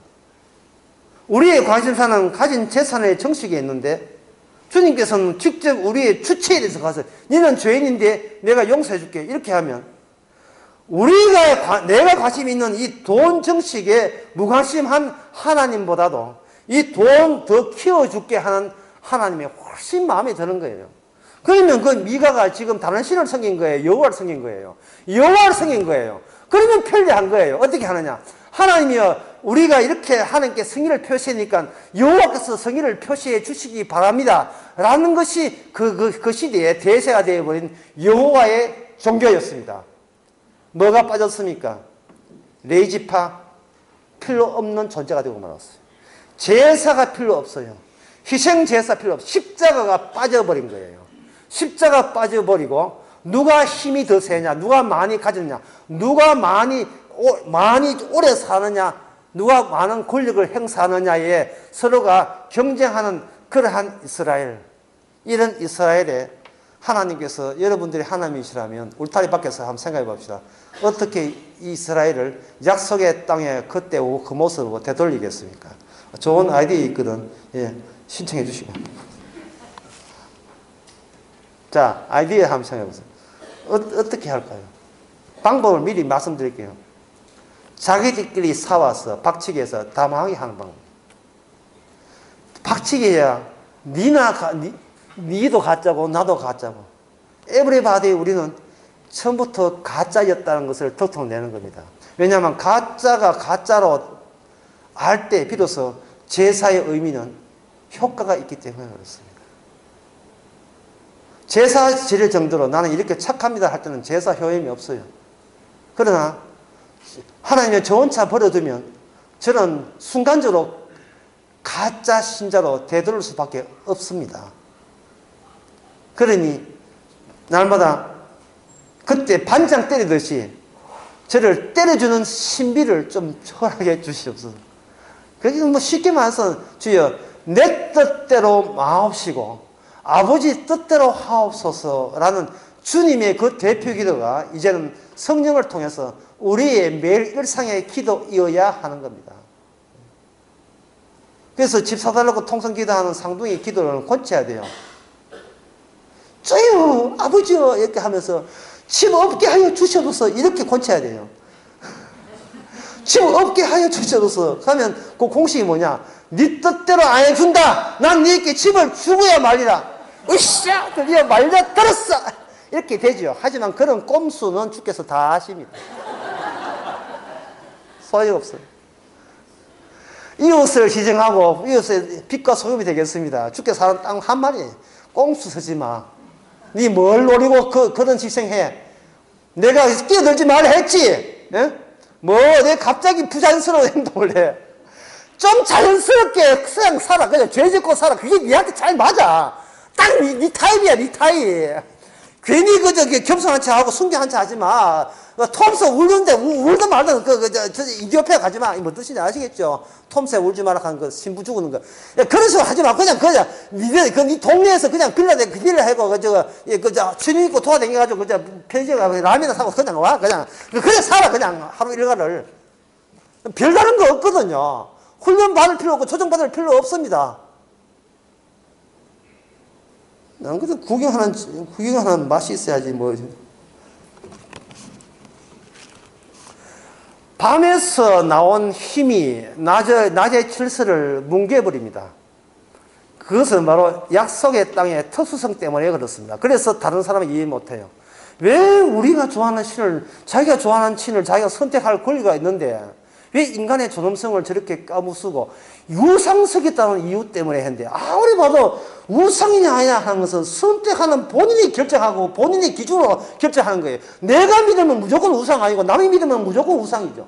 A: 우리의 관심사는 가진 재산의 정식에 있는데 주님께서는 직접 우리의 주체에 대해서 가서 너는 죄인인데 내가 용서해 줄게 이렇게 하면 내가 관심 있는 이 돈 정식에 무관심한 하나님보다도 이 돈 더 키워줄게 하는 하나님이 훨씬 마음에 드는 거예요. 그러면 그 미가가 지금 다른 신을 섬긴 거예요? 여호와를 섬긴 거예요? 여호와를 섬긴 거예요. 그러면 편리한 거예요. 어떻게 하느냐? 하나님이여 우리가 이렇게 하나님께 성의를 표시하니까 여호와께서 성의를 표시해 주시기 바랍니다. 라는 것이 그 시대에 대세가 되어버린 여호와의 종교였습니다. 뭐가 빠졌습니까? 레이지파, 필요 없는 존재가 되고 말았어요. 제사가 필요 없어요. 희생제사 필요 없어요. 십자가가 빠져버린 거예요. 십자가 빠져버리고 누가 힘이 더 세냐, 누가 많이 가졌냐, 누가 많이 오래 사느냐, 누가 많은 권력을 행사하느냐에 서로가 경쟁하는 그러한 이스라엘. 이런 이스라엘에 하나님께서 여러분들이 하나님이시라면 울타리 밖에서 한번 생각해 봅시다. 어떻게 이스라엘을 약속의 땅에 그때 그 모습으로 되돌리겠습니까? 좋은 아이디어 있거든. 예, 신청해 주시고. 자, 아이디어 한번 생각해 보세요. 어떻게 할까요? 방법을 미리 말씀드릴게요. 자기들끼리 사와서 박치기해서 다 망하게 하는 방법. 박치기해야 니도 가짜고 나도 가짜고 에브리바디 우리는 처음부터 가짜였다는 것을 덕통내는 겁니다. 왜냐하면 가짜가 가짜로 알 때 비로소 제사의 의미는 효과가 있기 때문에 그렇습니다. 제사 지를 정도로 나는 이렇게 착합니다 할 때는 제사 효임이 없어요. 그러나 하나님의 좋은 차 버려두면 저는 순간적으로 가짜 신자로 되돌릴 수밖에 없습니다. 그러니 날마다 그때 반장 때리듯이 저를 때려주는 신비를 좀 초월하게 해주시옵소서. 그게 뭐 쉽게 말해서 주여 내 뜻대로 마옵시고 아버지 뜻대로 하옵소서라는 주님의 그 대표 기도가 이제는 성령을 통해서 우리의 매일 일상의 기도이어야 하는 겁니다. 그래서 집 사달라고 통성 기도하는 상둥이 기도를 고쳐야 돼요. 주여 아버지여 이렇게 하면서 침 없게 하여 주셔서 이렇게 고쳐야 돼요. 침 없게 하여 주셔서 하면 그 공식이 뭐냐? 네 뜻대로 안 해준다. 난 네게 침을 주고야 말리라. 으쌰 드디어 말려 들었어. 이렇게 되죠. 하지만 그런 꼼수는 주께서 다 하십니다. 소용없어요. 이웃을 희생하고 이웃의 빛과 소금이 되겠습니다. 주께서 하는 딱 한 마리 꼼수 쓰지 마. 네 뭘 노리고 그런 희생해. 내가 끼어들지 말라 했지. 예? 뭐 내가 갑자기 부자연스러운 행동을 해. 좀 자연스럽게 그냥 살아. 그냥 죄 짓고 살아. 그게 니한테 잘 맞아. 딱 니 타입이야, 니 타입. 괜히 겸손한 체 하고 순경한 체 하지 마. 톰스 울는데 울든 말든 이디오피아 가지 마. 뭐 뜻인지 아시겠죠? 톰스에 울지 마라 하는 거 신부 죽는 거. 그런 식으로 하지 마. 그냥 니 동네에서 그냥 빌라 하고 주님 있고 돌아다녀가지고 편의점 가서 라면을 사고 그냥 와. 그냥 살아. 그냥 하루 일과를. 별다른 거 없거든요. 훈련 받을 필요 없고 조정 받을 필요 없습니다. 난 그래도 구경하는 맛이 있어야지 뭐. 밤에서 나온 힘이 낮의 질서를 뭉개버립니다. 그것은 바로 약속의 땅의 특수성 때문에 그렇습니다. 그래서 다른 사람은 이해 못해요. 왜 우리가 좋아하는 신을, 자기가 좋아하는 신을 자기가 선택할 권리가 있는데 왜 인간의 존엄성을 저렇게 까무쓰고 우상석이있다는 이유 때문에 했는데, 아무리 봐도 우상이냐 아니냐 하는 것은 선택하는 본인이 결정하고 본인의 기준으로 결정하는 거예요. 내가 믿으면 무조건 우상 아니고 남이 믿으면 무조건 우상이죠.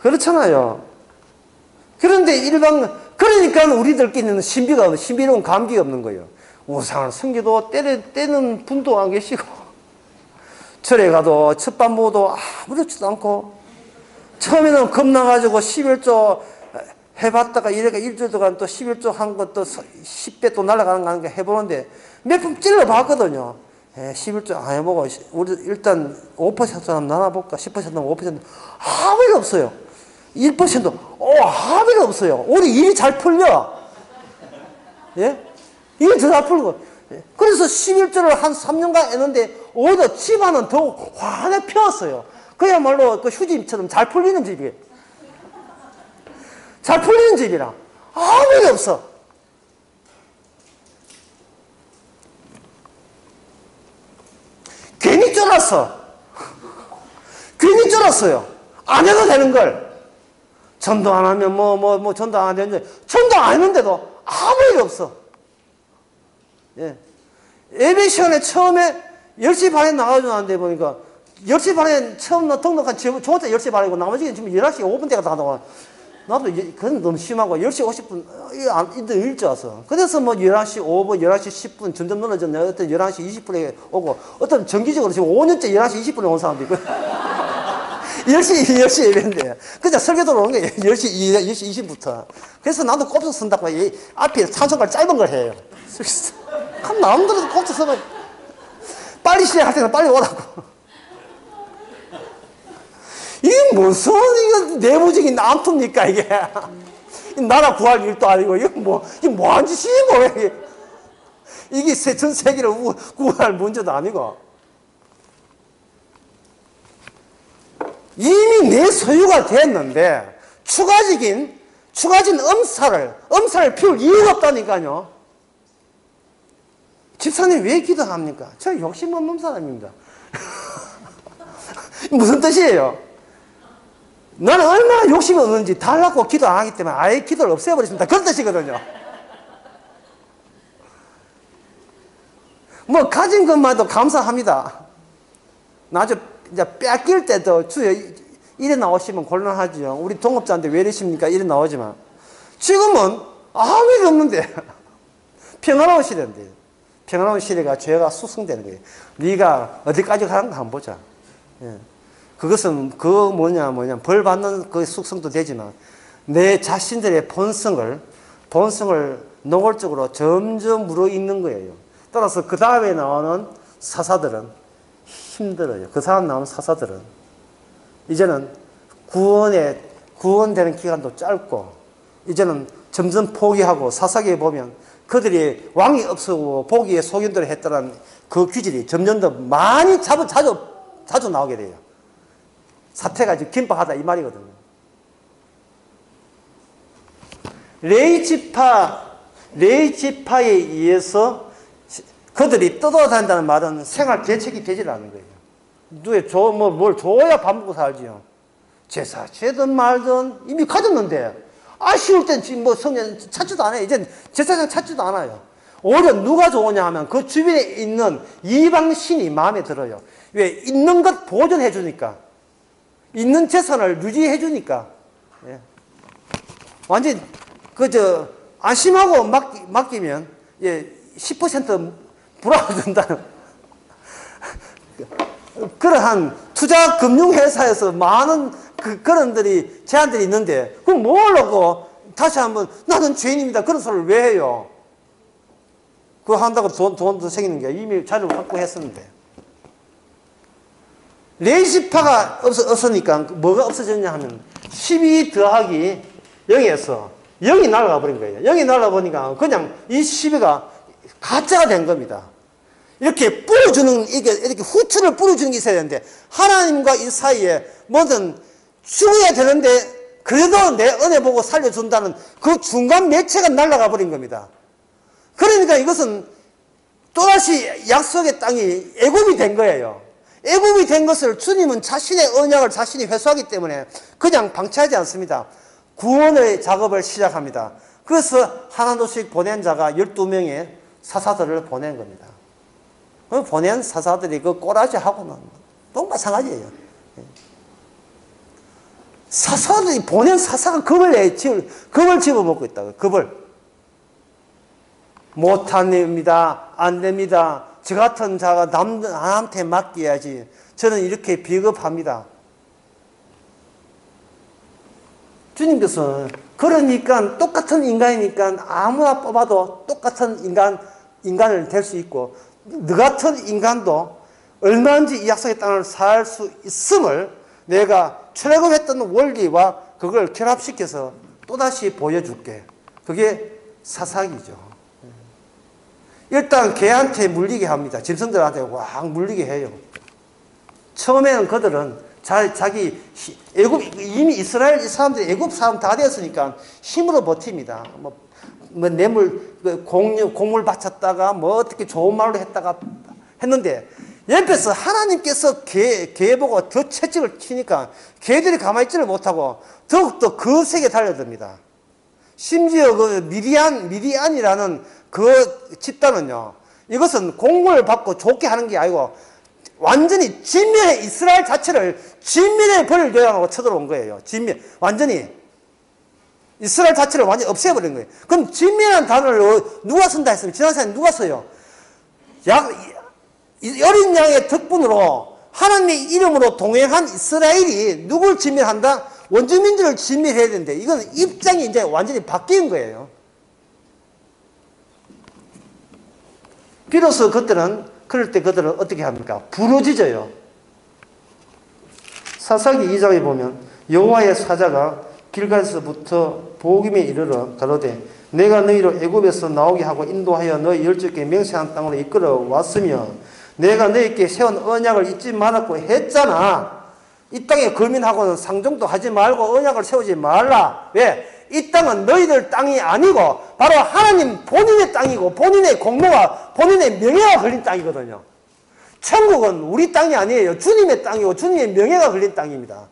A: 그렇잖아요. 그런데 그러니까 우리들끼리는 신비로운 감기가 없는 거예요. 우상을 섬기도 때는 분도 안 계시고, 절에 가도 첫밥 먹어도 아무렇지도 않고, 처음에는 겁나가지고 11조 해봤다가 이래가 일주일 동안 또 11조 한 것도 10배 또 날아가는 거 해보는데 몇 번 찔러봤거든요. 11조 안 해보고 우리 일단 5%는 나눠볼까? 10%는 5% 아무리 없어요. 1% 아무리 없어요. 우리 일이 잘 풀려. 예? 일이 더 잘 풀고. 그래서 11조를 한 3년간 했는데 오히려 집안은 더 환하게 피었어요. 그야말로 그 휴지처럼 잘 풀리는 집이에요. 잘 풀리는 집이라 아무 일 없어. 괜히 쫄았어. 괜히 쫄았어요. 안 해도 되는 걸. 전도 안 하면 전도 안 하는데, 전도 안 했는데도 아무 일 없어. 예. 예배 시간에 처음에 10시 반에 나가지고 나는데 보니까 10시 반에 처음 등록한 저 혼자 10시 반이고 나머지는 지금 11시 5분 때가 다 나와. 나도 그건 너무 심하고 10시 50분 일찍 왔어. 그래서 뭐 11시 5분, 11시 10분 점점 늘어졌네. 어떤 11시 20분에 오고, 어떤 정기적으로 지금 5년째 11시 20분에 온 사람도 있고. 10시 예배인데. 그냥 설교도로 오는 거예요. 10시 20분부터. 그래서 나도 꼽서 쓴다고 앞에 찬송가를 짧은 걸 해요. 그럼 남들도 꼽서 쓰면 빨리 시작할 때는 빨리 오라고. 이게 무슨 내부적인 암투입니까, 이게? 나라 구할 일도 아니고, 이게 뭐한 짓이고, 이게 전 세계를 구할 문제도 아니고. 이미 내 소유가 됐는데, 추가진 엄살을 피울 이유가 없다니까요. 집사님 왜 기도합니까? 저 욕심 없는 사람입니다. 무슨 뜻이에요? 나는 얼마나 욕심이 없는지 달라고 기도 안 하기 때문에 아예 기도를 없애버렸습니다. 그런 뜻이거든요. 뭐 가진 것만도 감사합니다. 나중에 이제 뺏길 때도 주여 이래 나오시면 곤란하죠. 우리 동업자인데 왜 이러십니까? 이래 나오지만 지금은 아무 일 없는데 평화로운 시대인데, 평화로운 시대가 죄가 숙성되는 거예요. 네가 어디까지 가는가 한번 보자. 예. 그것은 벌 받는 그 숙성도 되지만 내 자신들의 본성을 노골적으로 점점 무르익는 거예요. 따라서 그 다음에 나오는 사사들은 힘들어요. 그 다음 나오는 사사들은 이제는 구원되는 기간도 짧고, 이제는 점점 포기하고 사사기에 보면 그들이 왕이 없어고 보기에 소견대로 했다는 그 귀질이 점점 더 많이 자주 나오게 돼요. 사태가 지금 긴박하다 이 말이거든요. 레이지파에 의해서 그들이 떠돌아다닌다는 말은 생활 대책이 되질 않는 거예요. 뭘 줘야 밥 먹고 살지요. 제사 제든 말든 이미 가졌는데 아쉬울 땐 지금 뭐 성전 찾지도 않아요. 이제 제사장 찾지도 않아요. 오히려 누가 좋으냐 하면 그 주변에 있는 이방신이 마음에 들어요. 왜? 있는 것 보존해 주니까. 있는 재산을 유지해 주니까. 예. 완전 안심하고 맡기면 예, 10% 불안해진다는 그러한 투자 금융회사에서 많은 그런들이 제안들이 있는데 그럼 뭐라고 다시 한번 나는 죄인입니다 그런 소리를 왜 해요? 그거 한다고 돈도 생기는 게 이미 자료를 확보했었는데 레이지파가 없으니까 뭐가 없어졌냐 하면 12 더하기 0에서 0이 날아가 버린 거예요. 0이 날아가 보니까 그냥 이 12가 가짜가 된 겁니다. 이렇게 이렇게 후추를 뿌려주는 게 있어야 되는데, 하나님과 이 사이에 뭐든 죽어야 되는데, 그래도 내 은혜 보고 살려준다는 그 중간 매체가 날아가 버린 겁니다. 그러니까 이것은 또다시 약속의 땅이 애굽이 된 거예요. 애굽이 된 것을 주님은 자신의 언약을 자신이 회수하기 때문에 그냥 방치하지 않습니다. 구원의 작업을 시작합니다. 그래서 하나둘씩 보낸 자가 12명의 사사들을 보낸 겁니다. 보낸 사사들이 그 꼬라지하고는 또 마찬가지예요. 보낸 사사가 겁을 집어먹고 있다고. 겁을. 못합니다. 안 됩니다. 저 같은 자가 남한테 맡겨야지. 저는 이렇게 비겁합니다. 주님께서는 그러니까 똑같은 인간이니까 아무나 뽑아도 똑같은 인간을 될 수 있고, 너 같은 인간도 얼마든지 이 약속의 땅을 살 수 있음을 내가 출애굽했던 원리와 그걸 결합시켜서 또다시 보여줄게. 그게 사사기죠. 일단 개한테 물리게 합니다. 짐승들한테 확 물리게 해요. 처음에는 그들은 이미 이스라엘 사람들이 애굽 사람 다 되었으니까 힘으로 버팁니다. 곡물 바쳤다가 어떻게 좋은 말로 했다가 했는데, 옆에서 하나님께서 개 보고 더 채찍을 치니까 개들이 가만히 있지를 못하고 더욱더 거세게 달려듭니다. 심지어 그 미디안이라는 그 집단은요, 이것은 곡물을 받고 좋게 하는 게 아니고 완전히 이스라엘 자체를 진멸의 벌을 요양하고 쳐들어온 거예요. 완전히 이스라엘 자체를 완전히 없애버린 거예요. 그럼 진멸한 단어를 누가 쓴다 했으면 지난 시간에 누가 써요? 어린 양의 덕분으로 하나님의 이름으로 동행한 이스라엘이 누굴 진멸한다? 원주민들을 진멸해야 되는데, 이건 입장이 이제 완전히 바뀐 거예요. 비로소 그럴 때 그들은 어떻게 합니까? 부르짖어요. 사사기 2장에 보면 여호와의 사자가 길갈에서부터 보김에 이르러 가로되 내가 너희를 애굽에서 나오게 하고 인도하여 너희 열조께 맹세한 땅으로 이끌어 왔으며 내가 너희께 세운 언약을 잊지 말았고 했잖아. 이 땅에 거민하고는 상종도 하지 말고 언약을 세우지 말라. 왜? 이 땅은 너희들 땅이 아니고 바로 하나님 본인의 땅이고 본인의 공로가 본인의 명예가 걸린 땅이거든요. 천국은 우리 땅이 아니에요. 주님의 땅이고 주님의 명예가 걸린 땅입니다.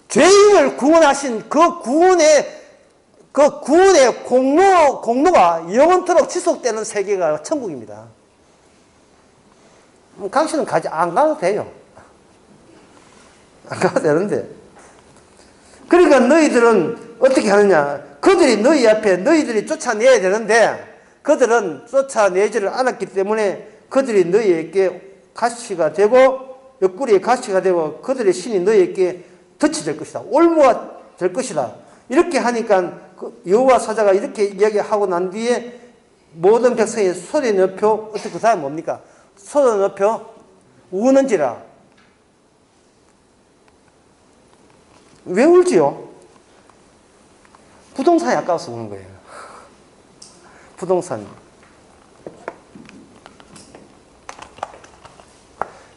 A: 죄인을 구원하신 그 구원의 공로가 영원토록 지속되는 세계가 천국입니다. 당신은 안 가도 돼요. 안 가도 되는데. 그러니까 너희들은 어떻게 하느냐. 그들이 너희 앞에 너희들이 쫓아내야 되는데 그들은 쫓아내지를 않았기 때문에 그들이 너희에게 가시가 되고 옆구리에 가시가 되고 그들의 신이 너희에게 덫이 될 것이다. 올무가 될 것이다. 이렇게 하니까 여호와 사자가 이렇게 이야기하고 난 뒤에 모든 백성이 소리 높여 어떻게 그 다음에 뭡니까? 소리 높여 우는지라. 왜 울지요? 부동산이 아까워서 오는 거예요. 부동산.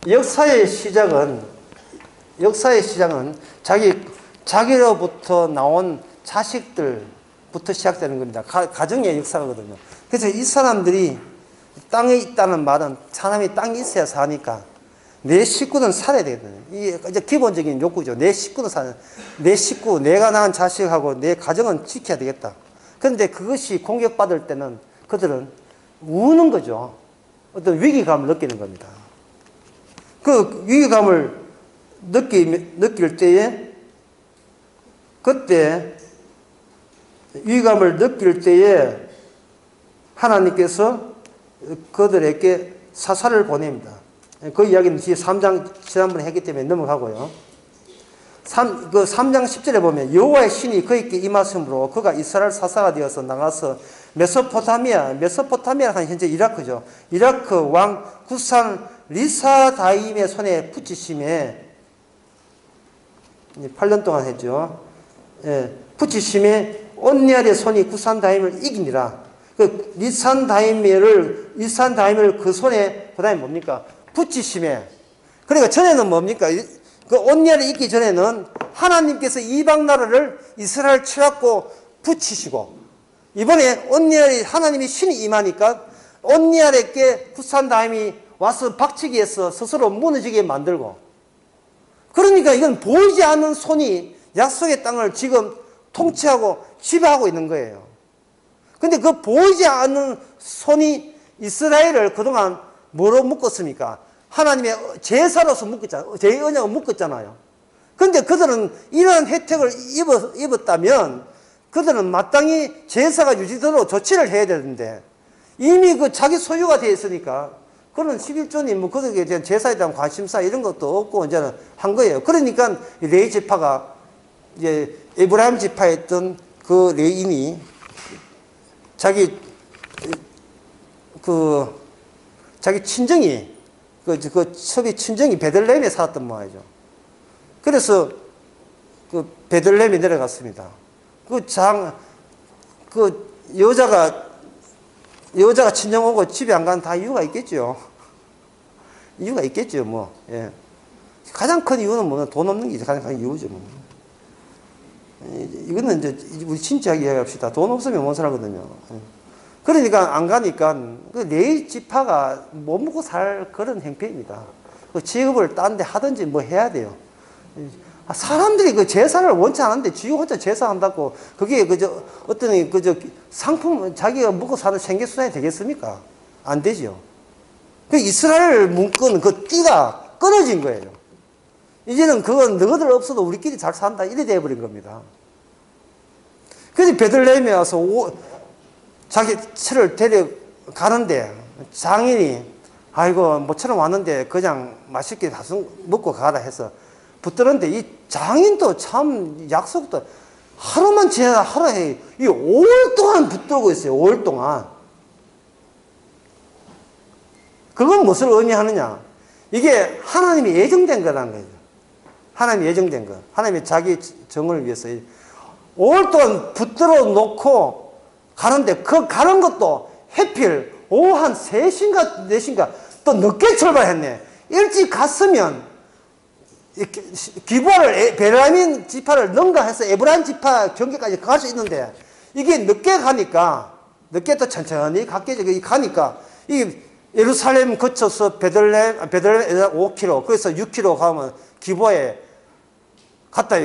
A: 역사의 시작은 자기로부터 나온 자식들부터 시작되는 겁니다. 가정의 역사거든요. 그래서 이 사람들이 땅에 있다는 말은 사람이 땅에 있어야 사니까 내 식구는 살아야 되거든요. 이게 이제 기본적인 욕구죠. 내 식구는 내 식구, 내가 낳은 자식하고 내 가정은 지켜야 되겠다. 그런데 그것이 공격받을 때는 그들은 우는 거죠. 어떤 위기감을 느끼는 겁니다. 그 위기감을 느낄 때에, 그때 위기감을 느낄 때에 하나님께서 그들에게 사사를 보냅니다. 그 이야기는 뒤에 3장 지난번에 했기 때문에 넘어가고요. 3장 10절에 보면 여호와의 신이 그에게 임하심으로 그가 이스라엘 사사가 되어서 나가서 메소포타미아는 현재 이라크죠. 이라크 왕 구산 리사다임의 손에 붙이심에 8년 동안 했죠. 예, 붙이심에 온니알의 손이 구산다임을 이기니라. 그 리산다임을 그 손에 그다음에 뭡니까? 붙이심에. 그러니까 전에는 뭡니까? 그 온니알이 있기 전에는 하나님께서 이방 나라를 이스라엘 치닫고 붙이시고, 이번에 온니알이 하나님이 신이 임하니까 온니알에게 구산다임이 와서 박치기 해서 스스로 무너지게 만들고, 그러니까 이건 보이지 않는 손이 약속의 땅을 지금 통치하고 지배하고 있는 거예요. 근데 그 보이지 않는 손이 이스라엘을 그동안 뭐로 묶었습니까? 하나님의 제사로서 묶었잖아요. 제 언약을 묶었잖아요. 그런데 그들은 이런 혜택을 입었다면 그들은 마땅히 제사가 유지되도록 조치를 해야 되는데, 이미 그 자기 소유가 되어 있으니까 그런 11조니 뭐 그들에 대한 제사에 대한 관심사 이런 것도 없고 이제는 한 거예요. 그러니까 레위 지파가 이제 에브라임 지파에 있던 그 레인이 자기 친정이 첩이 친정이 베들레헴에 살았던 모양이죠. 그래서 그 베들레헴에 내려갔습니다. 여자가 친정 오고 집에 안 가는 다 이유가 있겠죠. 이유가 있겠죠, 뭐. 예. 가장 큰 이유는 뭐냐? 돈 없는 게 가장 큰 이유죠, 뭐. 이거는 이제 우리 진지하게 이야기합시다. 돈 없으면 못 살거든요. 그러니까 안 가니까 그 레위 지파가 못 먹고 살 그런 형편입니다. 그 직업을 딴 데 하든지 뭐 해야 돼요. 사람들이 그 제사를 원치 않은데 지 혼자 제사한다고 그게 어떤 상품 자기가 먹고 사는 생계수단이 되겠습니까? 안 되죠. 그 이스라엘 문건 그 띠가 끊어진 거예요. 이제는 그건 너희들 없어도 우리끼리 잘 산다 이래 돼버린 겁니다. 그래서 베들레헴에 와서 자기 처를 데려가는데 장인이 아이고 모처럼 왔는데 그냥 맛있게 다수 먹고 가라 해서 붙들었는데 이 장인도 참 약속도 하루만 지나다 하루에 이 5일 동안 붙들고 있어요. 5일 동안. 그건 무엇을 의미하느냐? 이게 하나님이 예정된 거라는 거죠. 하나님이 예정된 거. 하나님이 자기 정을 위해서 5일 동안 붙들어 놓고 가는데 그 가는 것도 해필 오후 한 3시인가 4시인가 또 늦게 출발했네. 일찍 갔으면 기부하를 베냐민 지파를 능가해서 에브라임 지파 경계까지 갈 수 있는데 이게 늦게 가니까 늦게 또 천천히 가니까 이 예루살렘 거쳐서 베들레헴 5km 그래서 6km 가면 기부하에 갔다.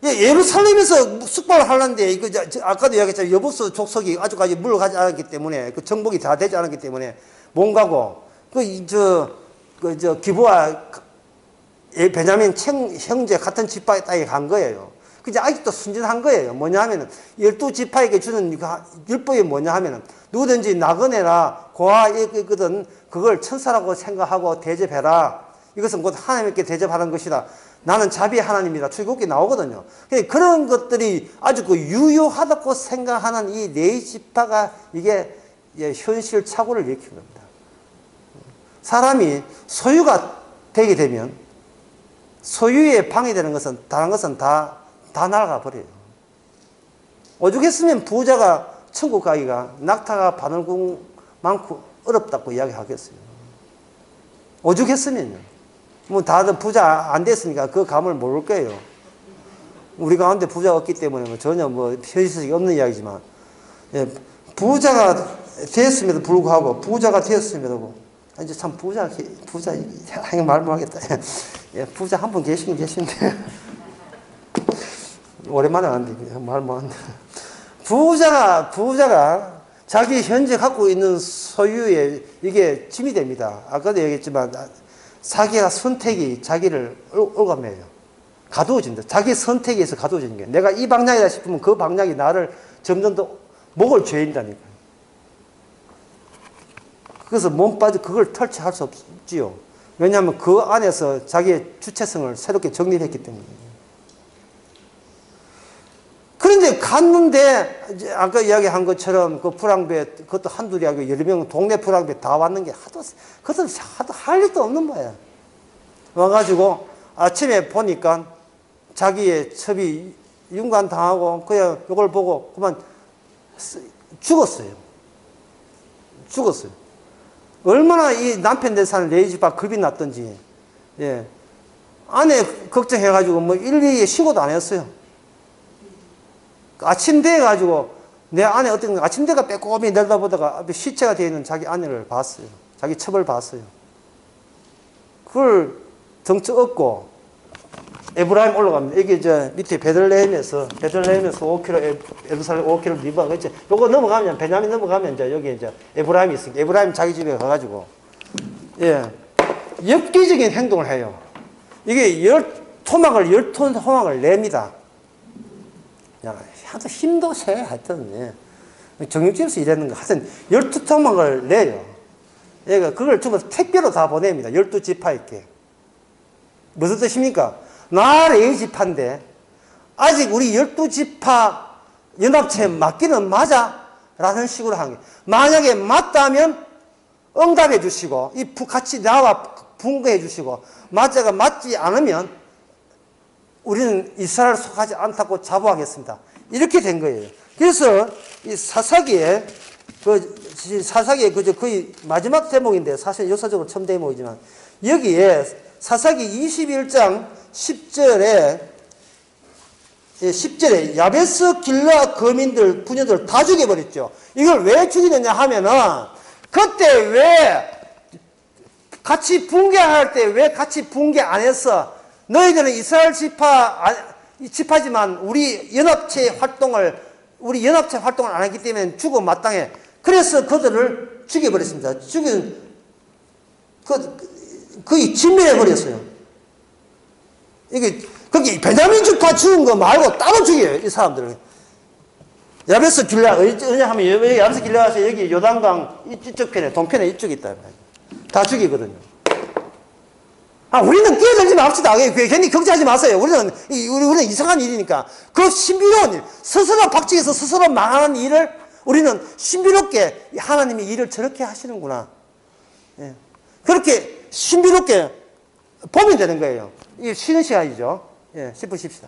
A: 예루살렘에서 숙박을 하려는데 아까도 이야기했잖아요. 여보스 족속이 아직까지 물러가지 않았기 때문에 그 정복이 다 되지 않았기 때문에 못 가고 기부하 베냐민 형제 같은 지파의 땅에 간 거예요. 그게 아직도 순진한 거예요. 뭐냐 하면은 12지파에게 주는 율법이 뭐냐 하면은 누구든지 나그네나 고아이거든 그걸 천사라고 생각하고 대접해라. 이것은 곧 하나님께 대접하는 것이다. 나는 자비의 하나님이다. 출애굽기 나오거든요. 그런 것들이 아주 유효하다고 생각하는 이 레위 지파가 이게 현실 착오를 일으킨 겁니다. 사람이 소유가 되게 되면 소유에 방해되는 것은 다른 것은 다 날아가 버려요. 오죽했으면 부자가 천국 가기가 낙타가 바늘궁 많고 어렵다고 이야기하겠어요. 오죽했으면요. 뭐 다들 부자 안 됐으니까 그 감을 모를 거예요. 우리 가운데 부자가 없기 때문에 뭐 전혀 뭐 현실성이 없는 이야기지만, 예, 부자가 됐음에도 불구하고, 부자가 되었음에도, 이제 참 부자, 이거 말 못하겠다. 예, 부자 한 분 계신데. 오랜만에 하는데, 말 못한다. 부자가 자기 현재 갖고 있는 소유에 이게 짐이 됩니다. 아까도 얘기했지만, 자기가 선택이 자기를 올가매요. 가두어진다. 자기 선택에 의해서 가두어지는 거예요. 내가 이 방향이다 싶으면 그 방향이 나를 점점 더 목을 죄인다니까요. 그래서 몸 빠져 그걸 탈취할 수 없지요. 왜냐하면 그 안에서 자기의 주체성을 새롭게 정립했기 때문이에요. 그런데 갔는데, 이제 아까 이야기한 것처럼 그 불황배, 그것도 한둘이 아니고 여러 명 동네 불황배 다 왔는 게 그것도 할 일도 없는 거야. 와가지고 아침에 보니까 자기의 첩이 윤관당하고 그냥 이걸 보고 그만 죽었어요. 얼마나 이 남편 된 사람 내 집 앞 겁이 났던지. 예. 아내 걱정해가지고 뭐 일일이 신고도 안 했어요. 아침 돼가지고 내 아내 어떤 아침대가 빼꼼히 내려다보다가 앞에 시체가 되어 있는 자기 아내를 봤어요. 자기 첩을 봤어요. 그걸 덩치 업고 에브라임 올라갑니다. 여기 저 밑에 베들레헴에서 5km, 예루살렘 5km 리바, 그치? 요거 넘어가면, 베냐민 넘어가면 이제 여기 이제 에브라임이 있으니까, 에브라임 자기 집에 가가지고, 예. 엽기적인 행동을 해요. 이게 10톤 토막을 냅니다. 야, 하여튼 힘도 세, 하여튼, 예. 정육지에서 일하는 거, 하여튼 12토막을 내요. 얘가 그걸 전부 택배로 다 보냅니다. 12지파에게. 무슨 뜻입니까? 나 레위지파인데 아직 우리 12지파 연합체에 맞기는 맞아? 라는 식으로 한 게, 만약에 맞다면 응답해 주시고 같이 나와 분거해 주시고, 맞자가 맞지 않으면 우리는 이스라엘 속하지 않다고 자부하겠습니다. 이렇게 된 거예요. 그래서 이 사사기에 거의 마지막 대목인데, 사실 역사적으로 처음 대목이지만, 여기에 사사기 21장 10절에 야베스 길라 거민들, 부녀들 다 죽여버렸죠. 이걸 왜 죽이느냐 하면은, 그때 왜 같이 붕괴할 때 왜 같이 붕괴 안 했어? 너희들은 이스라엘 지파지만 우리 연합체 활동을 안 했기 때문에 죽어 마땅해. 그래서 그들을 죽여버렸습니다. 거의 진멸해버렸어요. 거기 베냐민 지파 죽은 거 말고 따로 죽여요, 이 사람들을. 야베스 길라, 왜냐하면 여기 야베스 길라에서 여기 요단강 이쪽 편에, 동편에 이쪽에 있다. 다 죽이거든요. 우리는 끼어들지 맙시다. 괜히 걱정하지 마세요. 우리는 이상한 일이니까. 그 신비로운 일, 스스로 박치해서 스스로 망하는 일을 우리는 신비롭게, 하나님이 일을 저렇게 하시는구나. 예. 그렇게 신비롭게 보면 되는 거예요. 이게 쉬는 시간이죠. 예, 10분 쉽시다.